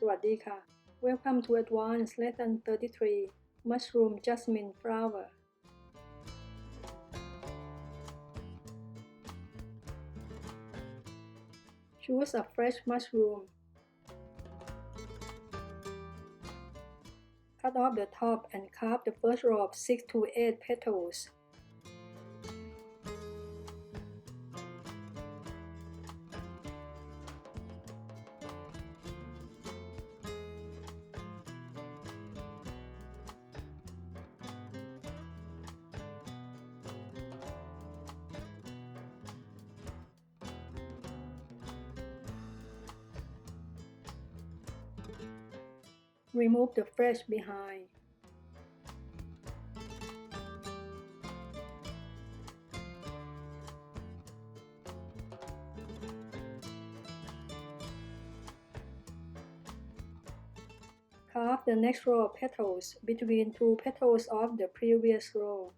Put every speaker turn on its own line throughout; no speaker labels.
สวัสดีค่ะ Welcome to Advanced Lesson 33 Mushroom Jasmine Flower. Choose a fresh mushroom. Cut off the top and carve the first row of 6 to 8 petals. Remove the flesh behind. Carve the next row of petals between two petals of the previous row.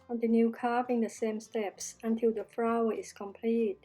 Continue carving the same steps until the flower is complete.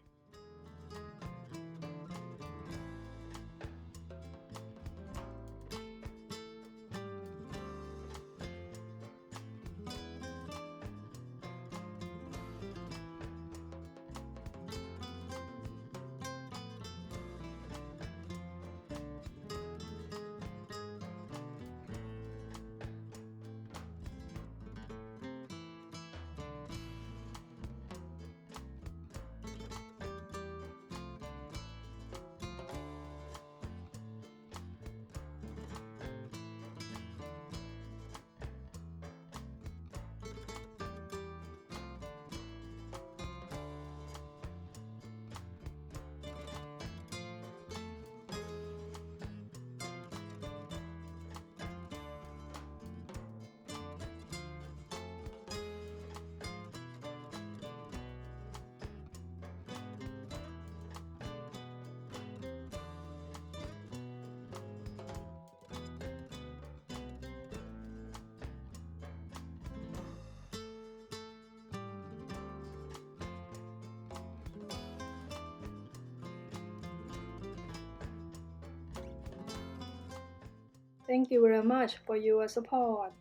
Thank you very much for your support.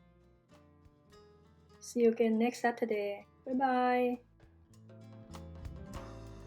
See you again next Saturday. Bye bye.